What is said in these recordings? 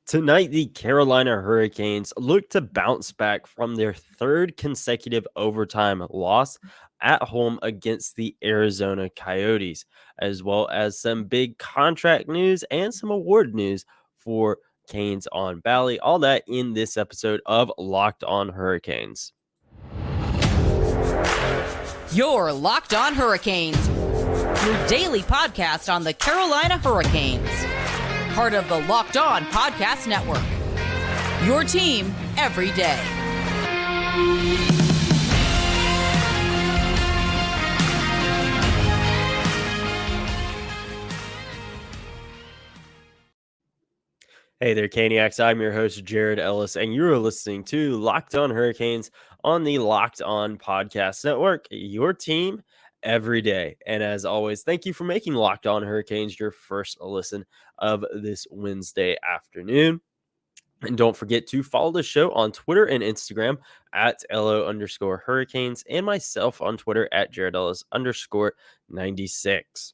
Tonight, the Carolina Hurricanes look to bounce back from their third consecutive overtime loss at home against the Arizona Coyotes, as well as some big contract news and some award news for Canes on Bally. All that in this episode of Locked On Hurricanes. You're Locked On Hurricanes, your daily podcast on the Carolina Hurricanes. Part of the Locked On Podcast Network. Your team every day. Hey there, Caniacs. I'm your host, Jared Ellis, and you're listening to Locked On Hurricanes on the Locked On Podcast Network, your team every day. And as always, thank you for making Locked On Hurricanes your first listen of this Wednesday afternoon. And don't forget to follow the show on Twitter and Instagram at LO_Hurricanes and myself on Twitter at Jared Ellis _96.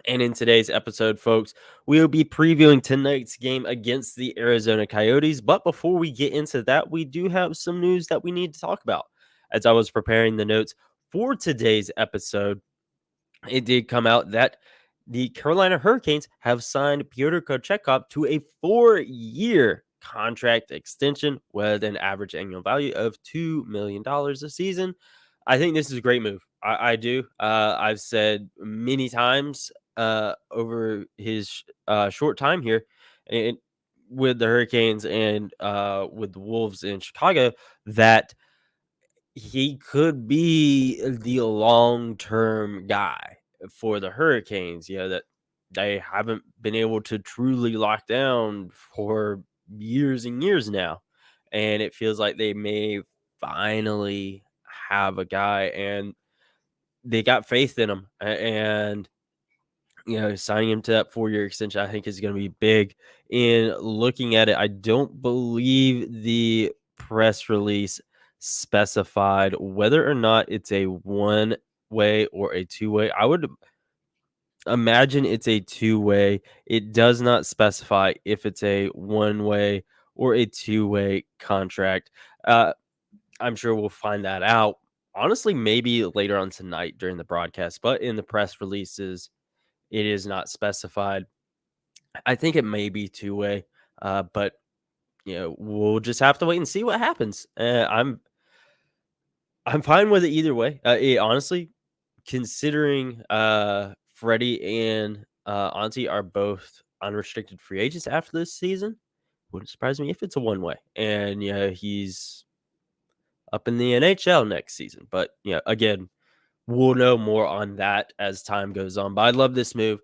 And in today's episode, folks, we'll be previewing tonight's game against the Arizona Coyotes. But before we get into that, we do have some news that we need to talk about. As I was preparing the notes for today's episode, it did come out that the Carolina Hurricanes have signed Pyotr Kotchetkov to a 4-year contract extension with an average annual value of $2 million a season. I think this is a great move. I do. I've said many times over his short time here and with the Hurricanes and with the Wolves in Chicago that he could be the long-term guy for the Hurricanes, that they haven't been able to truly lock down for years and years now. And it feels like they may finally have a guy, and they got faith in him. And signing him to that 4-year extension, I think, is going to be big. In looking at it, I don't believe the press release specified whether or not it's a one-way or a two-way. I would imagine it's a two-way. It does not specify if it's a one-way or a two-way contract. I'm sure we'll find that out. Honestly, maybe later on tonight during the broadcast, but in the press releases, it is not specified. I think it may be two-way, but we'll just have to wait and see what happens. I'm fine with it either way. Honestly, considering Freddie and Auntie are both unrestricted free agents after this season, wouldn't surprise me if it's a one-way. And he's up in the NHL next season. But again, we'll know more on that as time goes on. But I love this move.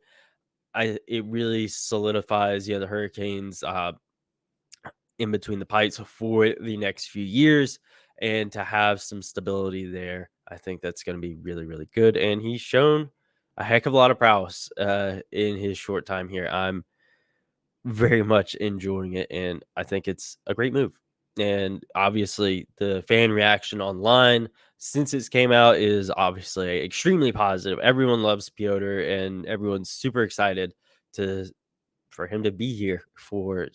It really solidifies the Hurricanes in between the pipes for the next few years, and to have some stability there, I think that's going to be really, really good. And he's shown a heck of a lot of prowess in his short time here. I'm very much enjoying it, and I think it's a great move. And obviously, the fan reaction online since it came out is obviously extremely positive. Everyone loves Pyotr, and everyone's super excited for him to be here for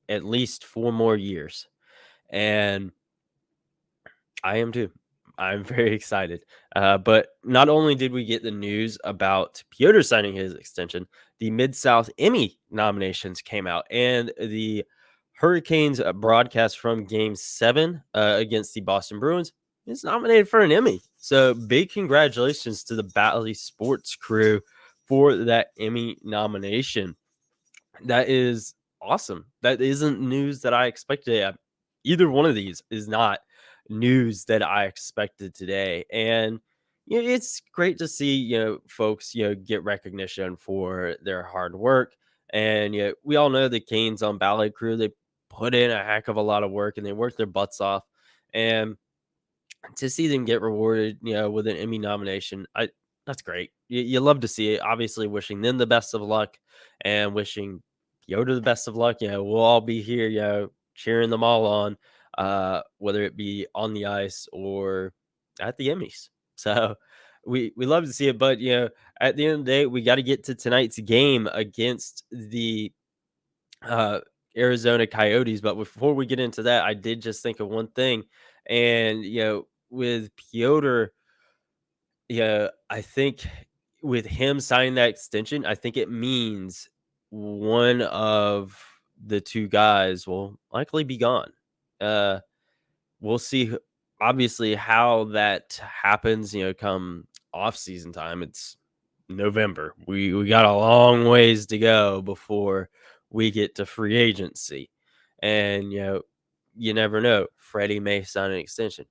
at least 4 more years. And I am too. I'm very excited. But not only did we get the news about Pyotr signing his extension, the Mid-South Emmy nominations came out, and the Hurricanes broadcast from Game 7 against the Boston Bruins is nominated for an Emmy. So big congratulations to the Bally Sports crew for that Emmy nomination. That is awesome. That isn't news that I expected. Either one of these is not news that I expected today. And it's great to see, folks, get recognition for their hard work. And we all know the Canes on Ballet Crew, they put in a heck of a lot of work and they work their butts off. And to see them get rewarded, with an Emmy nomination, that's great. You love to see it. Obviously, wishing them the best of luck and wishing Yoda the best of luck. We'll all be here, cheering them all on, whether it be on the ice or at the Emmys. So we love to see it, but at the end of the day, we got to get to tonight's game against the Arizona Coyotes. But before we get into that, I did just think of one thing. And, with Pyotr, I think with him signing that extension, I think it means one of the two guys will likely be gone. Uh, we'll see obviously how that happens, come off season time. It's November. We got a long ways to go before we get to free agency. And you never know. Freddie may sign an extension.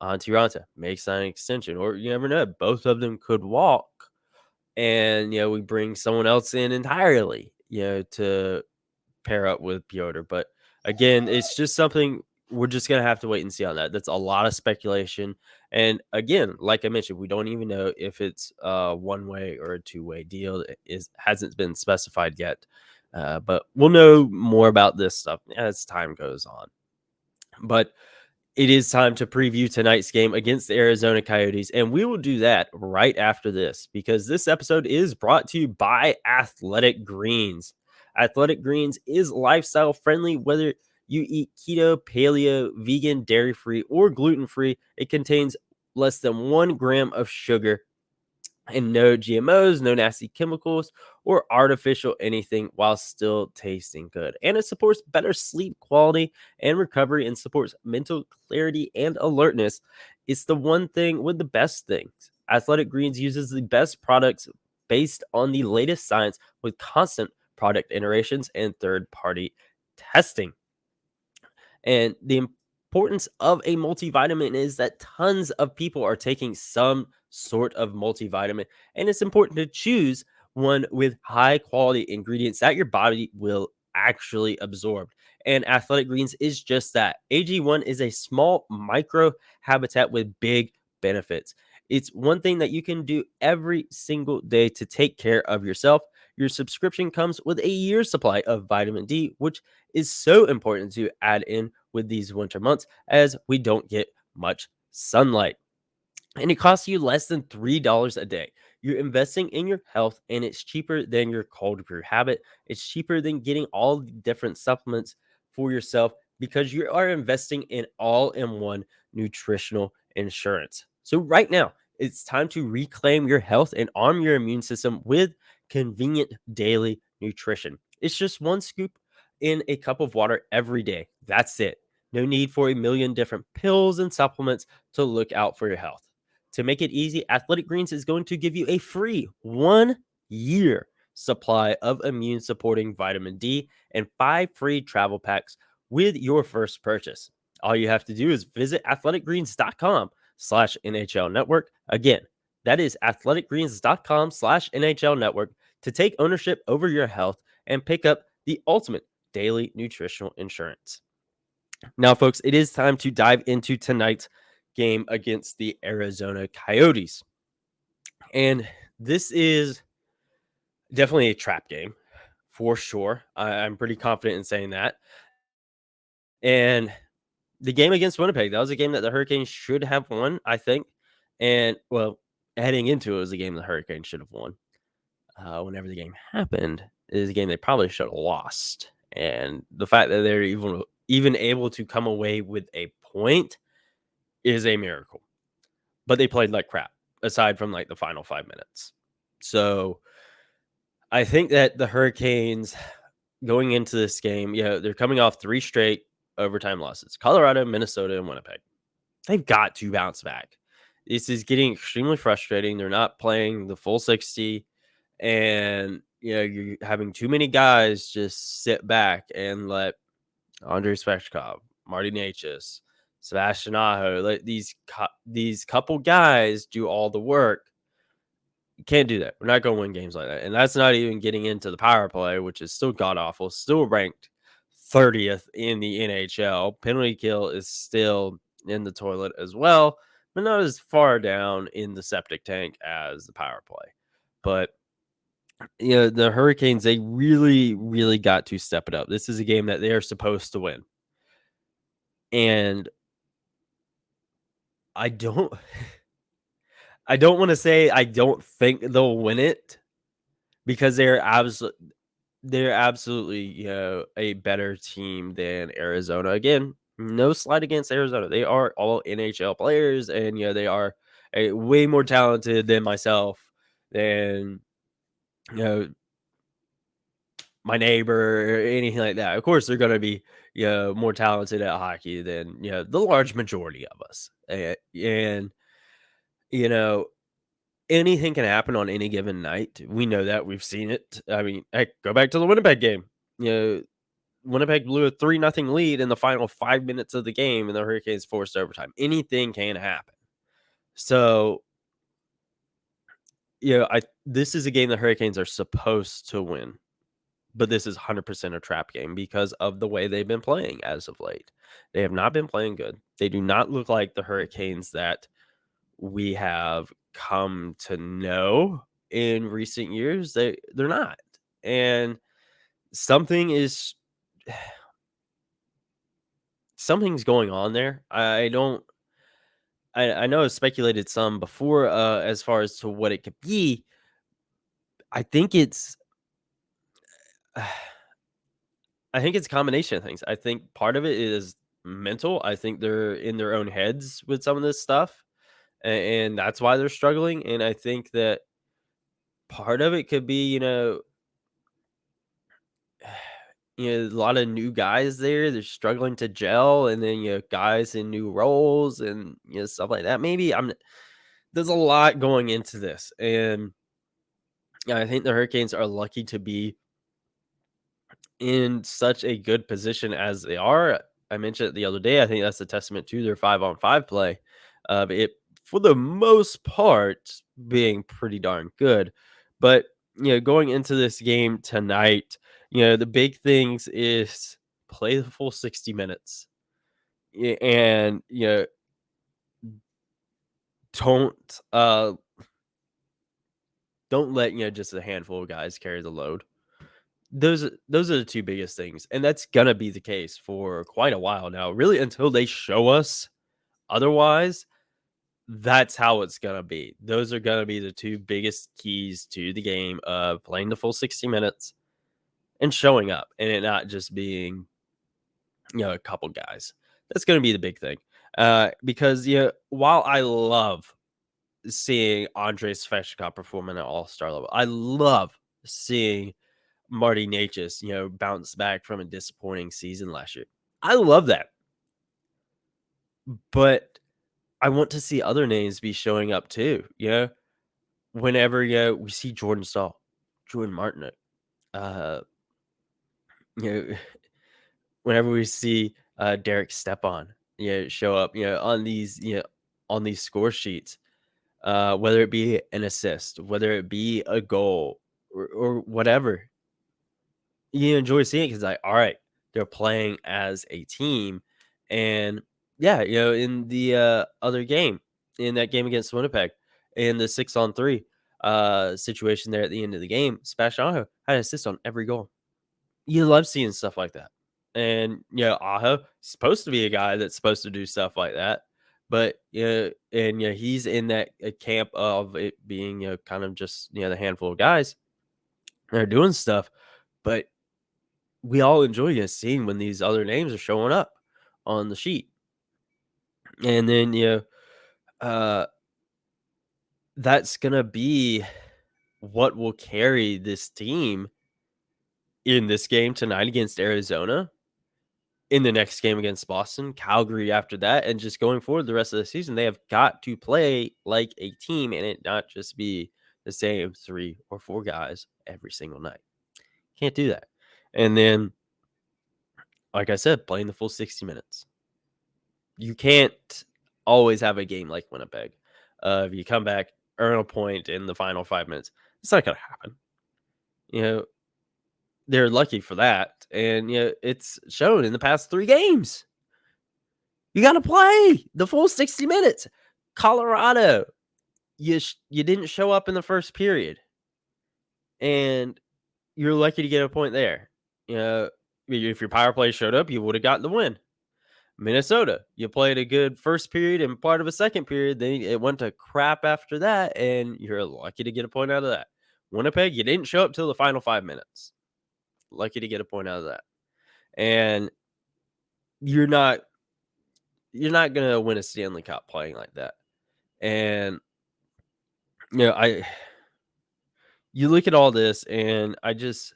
Ranta may sign an extension. Or you never know. Both of them could walk. And we bring someone else in entirely, to pair up with Piotr. But again, it's just something we're just gonna have to wait and see on that. That's a lot of speculation. And again, like I mentioned, we don't even know if it's a one way or a two-way deal. It hasn't been specified yet. But we'll know more about this stuff as time goes on. But it is time to preview tonight's game against the Arizona Coyotes, and we will do that right after this because this episode is brought to you by Athletic Greens. Athletic Greens is lifestyle friendly, whether you eat keto, paleo, vegan, dairy free, or gluten free. It contains less than 1 gram of sugar and no GMOs, no nasty chemicals, or artificial anything while still tasting good. And it supports better sleep quality and recovery and supports mental clarity and alertness. It's the one thing with the best things. Athletic Greens uses the best products based on the latest science with constant product iterations and third party testing. And the importance of a multivitamin is that tons of people are taking some sort of multivitamin, and it's important to choose one with high quality ingredients that your body will actually absorb. And Athletic Greens is just that. AG1 is a small micro habitat with big benefits. It's one thing that you can do every single day to take care of yourself. Your subscription comes with a year's supply of vitamin D, which is so important to add in with these winter months as we don't get much sunlight. And it costs you less than $3 a day. You're investing in your health, and it's cheaper than your cold brew habit. It's cheaper than getting all the different supplements for yourself because you are investing in all in one nutritional insurance. So, right now, it's time to reclaim your health and arm your immune system with convenient daily nutrition. It's just one scoop in a cup of water every day. That's it. No need for a million different pills and supplements to look out for your health. To make it easy, Athletic Greens is going to give you a free 1 year supply of immune supporting vitamin D and 5 free travel packs with your first purchase. All you have to do is visit athleticgreens.com/NHL network. Again, that is athleticgreens.com/NHL network to take ownership over your health and pick up the ultimate daily nutritional insurance. Now, folks, it is time to dive into tonight's game against the Arizona Coyotes. And this is definitely a trap game for sure. I'm pretty confident in saying that. And the game against Winnipeg, that was a game that the Hurricanes should have won, I think. And, well, heading into it was a game the Hurricanes should have won. Whenever the game happened, it is a game they probably should have lost. And the fact that they're even able to come away with a point is a miracle. But they played like crap, aside from like the final 5 minutes. So I think that the Hurricanes going into this game, they're coming off 3 straight overtime losses. Colorado, Minnesota, and Winnipeg. They've got to bounce back. This is getting extremely frustrating. They're not playing the full 60, and you're having too many guys just sit back and let Andrei Svechkov, Marty Necas, Sebastian Aho, let these couple guys do all the work. You can't do that. We're not going to win games like that. And that's not even getting into the power play, which is still god awful, still ranked 30th in the NHL. Penalty kill is still in the toilet as well, but not as far down in the septic tank as the power play. But the Hurricanes, they really, really got to step it up. This is a game that they are supposed to win. And I don't want to say I don't think they'll win it because they're absolutely they're absolutely, a better team than Arizona. Again, no slight against Arizona. They are all NHL players, and, they are, way more talented than myself, than, you know, my neighbor or anything like that. Of course, they're gonna be, more talented at hockey than, the large majority of us. And, you know, anything can happen on any given night. We know that. We've seen it. I mean, heck, go back to the Winnipeg game. You know, Winnipeg blew a 3-0 lead in the final 5 minutes of the game, and the Hurricanes forced overtime. Anything can happen. So, I this is a game the Hurricanes are supposed to win, but this is 100% a trap game because of the way they've been playing as of late. They have not been playing good. They do not look like the Hurricanes that we have come to know in recent years. They're not. And something is something's going on there. I know I've speculated some before, as far as to what it could be. I think it's I think it's a combination of things. I think part of it is mental. I think they're in their own heads with some of this stuff, and that's why they're struggling. And I think that part of it could be, a lot of new guys there. They're struggling to gel, and then guys in new roles and stuff like that. Maybe there's a lot going into this, and I think the Hurricanes are lucky to be in such a good position as they are. I mentioned it the other day. I think that's a testament to their 5-on-5 play of it, for the most part, being pretty darn good. But, going into this game tonight, the big things is play the full 60 minutes. And, don't uh don't let, just a handful of guys carry the load. Those are the 2 biggest things, and that's gonna be the case for quite a while now, really until they show us otherwise. That's how it's gonna be. Those are gonna be the 2 biggest keys to the game of playing the full 60 minutes and showing up, and it not just being, a couple guys. That's gonna be the big thing, because, while I love seeing Andrei Svechnikov perform at an all-star level, I love seeing Marty Necas, bounced back from a disappointing season last year. I love that. But I want to see other names be showing up too, whenever, we see Jordan Staal, Jordan Martinook, uh, you know, whenever we see, Derek Stepan, show up, on these score sheets, whether it be an assist, whether it be a goal or whatever. You enjoy seeing it because, like, all right, they're playing as a team. And yeah, in the other game, in that game against Winnipeg, in the 6-on-3 situation there at the end of the game, Sebastian Aho had an assist on every goal. You love seeing stuff like that. And Aho supposed to be a guy that's supposed to do stuff like that. But and he's in that camp of it being kind of just the handful of guys that are doing stuff. But we all enjoy seeing when these other names are showing up on the sheet. And then, uh, that's gonna be what will carry this team in this game tonight against Arizona, in the next game against Boston, Calgary after that, and just going forward the rest of the season. They have got to play like a team and it not just be the same 3 or 4 guys every single night. Can't do that. And then, like I said, playing the full 60 minutes. You can't always have a game like Winnipeg. If you come back, earn a point in the final 5 minutes, it's not gonna happen. You know, they're lucky for that, and, it's shown in the past 3 games. You gotta play the full 60 minutes. Colorado, you didn't show up in the first period, and you're lucky to get a point there. If your power play showed up, you would have gotten the win. Minnesota, you played a good first period and part of a second period, then it went to crap after that, and you're lucky to get a point out of that. Winnipeg, you didn't show up till the final 5 minutes. Lucky to get a point out of that. And you're not gonna win a Stanley Cup playing like that. And I you look at all this and it's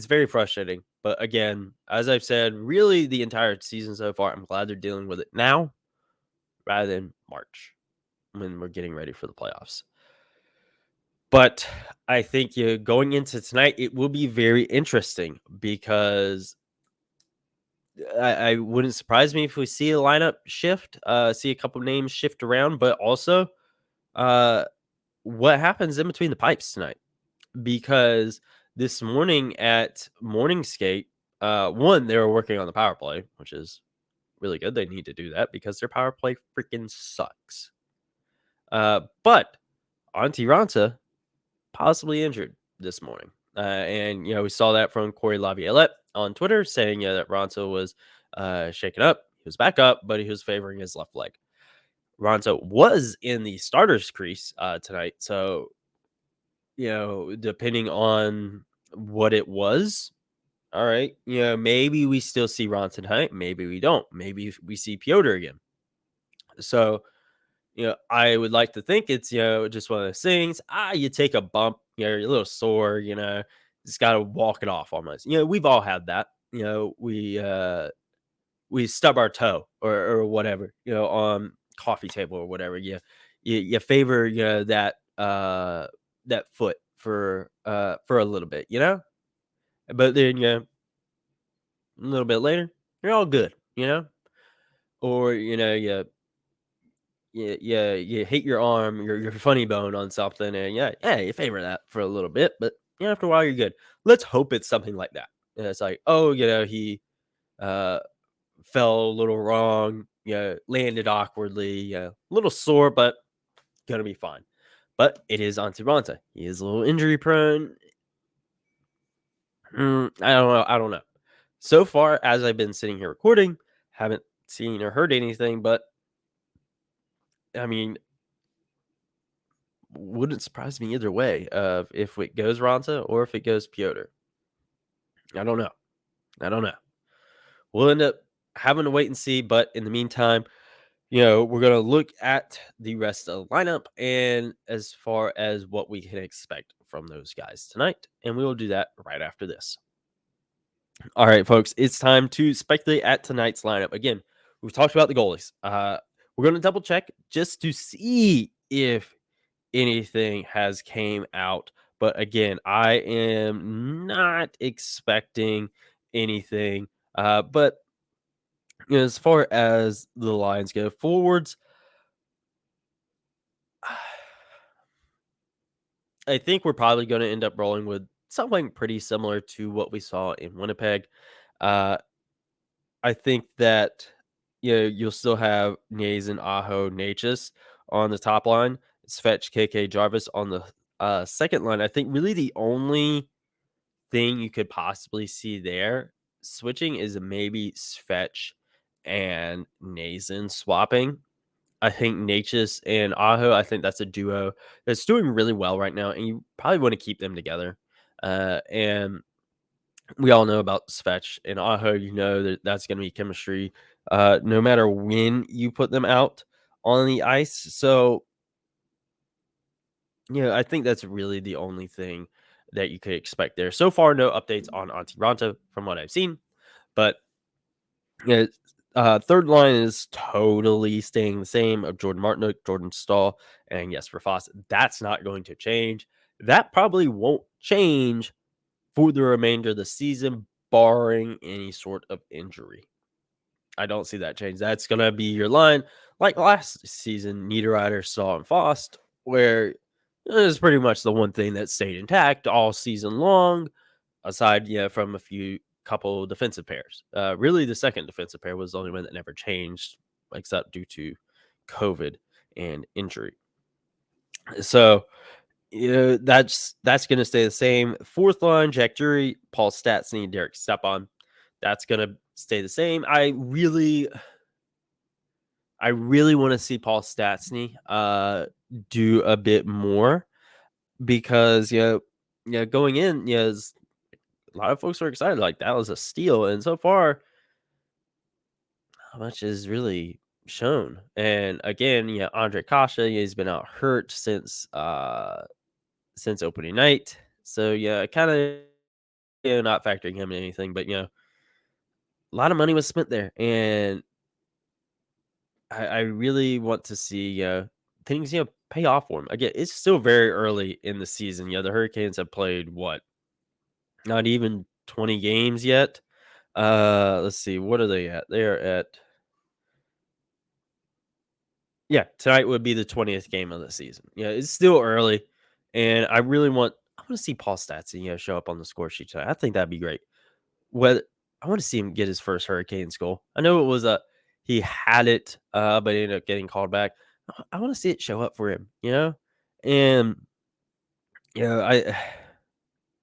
very frustrating. But again, as I've said, really the entire season so far, I'm glad they're dealing with it now rather than March when we're getting ready for the playoffs. But I think going into tonight, it will be very interesting because I wouldn't surprise me if we see a lineup shift, see a couple names shift around, but also uh, what happens in between the pipes tonight. Because this morning at morning skate, one, they were working on the power play, which is really good. They need to do that because their power play freaking sucks. But Auntie Ranta possibly injured this morning. And, we saw that from Corey Laviolette on Twitter saying that Ronto was shaken up. He was back up, but he was favoring his left leg. Ronto was in the starter's crease tonight. So, depending on what it was, all right, maybe we still see Ronto tonight. Maybe we don't. Maybe we see Pyotr again. So, I would like to think it's, just one of those things. You take a bump, you're a little sore, just got to walk it off almost. We've all had that. We stub our toe or whatever, on coffee table or whatever. You favor, that foot for a little bit, but then, a little bit later, you're all good, or, you hit your arm, your funny bone on something, and yeah, you favor that for a little bit, but after a while you're good. Let's hope it's something like that. And it's like, oh, he uh fell a little wrong, landed awkwardly, a little sore, but gonna be fine. But it is Antiranta. He is a little injury prone. I don't know. So far, as I've been sitting here recording, haven't seen or heard anything, but I mean, wouldn't surprise me either way of if it goes Ronta or if it goes Pyotr. I don't know. I don't know. We'll end up having to wait and see. But in the meantime, we're going to look at the rest of the lineup and as far as what we can expect from those guys tonight. And we will do that right after this. All right, folks, it's time to speculate at tonight's lineup. Again, we've talked about the goalies. We're going to double check just to see if anything has came out. But again, I am not expecting anything. But as far as the lines go, forwards, I think we're probably going to end up rolling with something pretty similar to what we saw in Winnipeg. Uh, I think that you'll still have Nazin, Aho, Natchez on the top line, Svetch, KK, Jarvis on the second line. I think really the only thing you could possibly see there switching is maybe Svetch and Nazin swapping. I think Natchez and Aho, I think that's a duo that's doing really well right now, and you probably want to keep them together. And we all know about Svetch and Aho. That's going to be chemistry, no matter when you put them out on the ice. So, I think that's really the only thing that you could expect there. So far, no updates on Auntie Ranta from what I've seen, but third line is totally staying the same of Jordan Martinook, Jordan Stahl, and yes, for Foss. That's not going to change. That probably won't change for the remainder of the season, barring any sort of injury. I don't see that change. That's going to be your line like last season, Niederreiter, Stahl, and Fost, where it is pretty much the one thing that stayed intact all season long, aside from a couple defensive pairs. Really, the second defensive pair was the only one that never changed, except due to COVID and injury. So, that's going to stay the same. Fourth line, Jack Drury, Paul Stastny, Derek Stepan. That's going to stay the same. I really want to see Paul Stastny do a bit more because going in, a lot of folks are excited, like, that was a steal, and so far, not much is really shown, and again, Andre Kasha, he's been out hurt since opening night, so, yeah, kinda, not factoring him in anything, but, a lot of money was spent there, and I really want to see, things, pay off for him. Again, it's still very early in the season, the Hurricanes have played, what? Not even 20 games yet? Let's see, what are they at? They are at yeah, tonight would be the 20th game of the season. Yeah, it's still early, and I wanna see Paul Stastny, show up on the score sheet tonight. I think that'd be great. Whether I wanna see him get his first Hurricanes goal. I know it was a he had it, but he ended up getting called back. I wanna see it show up for him, And, you know, I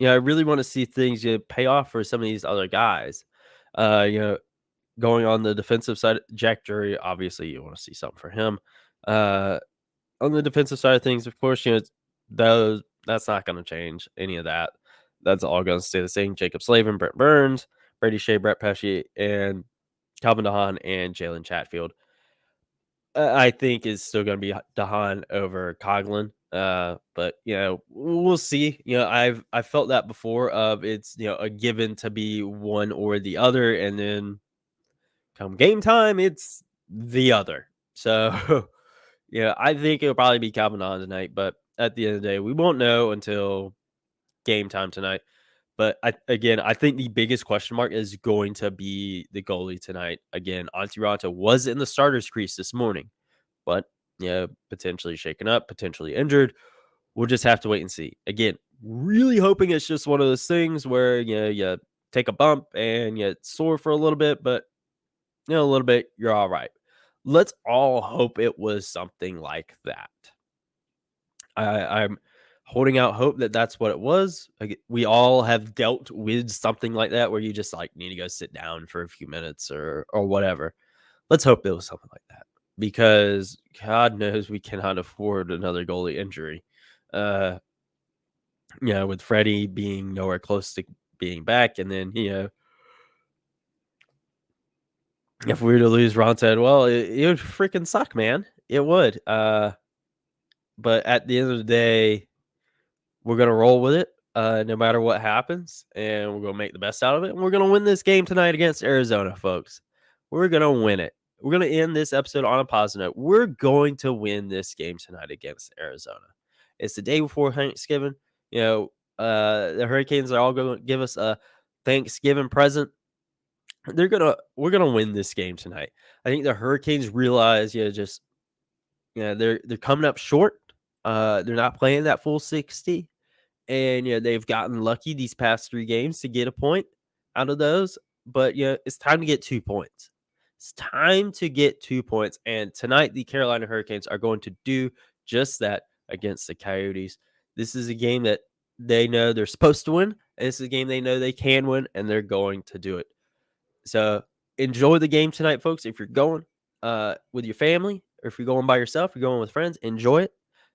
I really wanna see things, pay off for some of these other guys. Uh, you know, Going on the defensive side, Jack Drury, obviously, you wanna see something for him. Uh, on the defensive side of things, of course, that's not gonna change any of that. That's all gonna stay the same. Jacob Slavin, Brent Burns, Brady Shea, Brett Pesce, and Calvin DeHaan and Jalen Chatfield. I think is still gonna be DeHaan over Coughlin. But we'll see. I've felt that before of it's a given to be one or the other, and then come game time, it's the other. So I think it'll probably be Calvin DeHaan tonight, but at the end of the day, we won't know until game time tonight. But I think the biggest question mark is going to be the goalie tonight. Again, Antti Raanta was in the starter's crease this morning, but potentially shaken up, potentially injured. We'll just have to wait and see. Again, really hoping it's just one of those things where you take a bump and you sore for a little bit, but a little bit, you're all right. Let's all hope it was something like that. I'm holding out hope that that's what it was. Like, we all have dealt with something like that where you just like need to go sit down for a few minutes or whatever. Let's hope it was something like that because God knows we cannot afford another goalie injury. Uh, with Freddie being nowhere close to being back, and then if we were to lose Ronted, well, it would freaking suck, man. It would. But at the end of the day, we're gonna roll with it, no matter what happens, and we're gonna make the best out of it. And we're gonna win this game tonight against Arizona, folks. We're gonna win it. We're gonna end this episode on a positive note. We're going to win this game tonight against Arizona. It's the day before Thanksgiving. The Hurricanes are all going to give us a Thanksgiving present. We're gonna win this game tonight. I think the Hurricanes realize, they're coming up short. They're not playing that full 60. And, they've gotten lucky these past 3 games to get a point out of those, but, it's time to get 2 points. It's time to get 2 points, and tonight, the Carolina Hurricanes are going to do just that against the Coyotes. This is a game that they know they're supposed to win, and this is a game they know they can win, and they're going to do it. So, enjoy the game tonight, folks. If you're going, with your family, or if you're going by yourself, you're going with friends, enjoy it.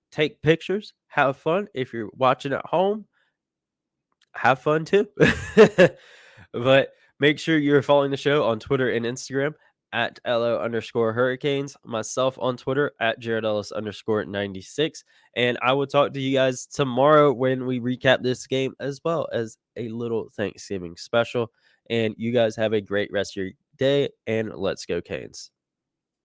Take pictures, have fun. If you're watching at home, have fun too. But make sure you're following the show on Twitter and Instagram at LO_Hurricanes, myself on Twitter at JaredEllis_96. And I will talk to you guys tomorrow when we recap this game as well as a little Thanksgiving special. And you guys have a great rest of your day, and let's go Canes.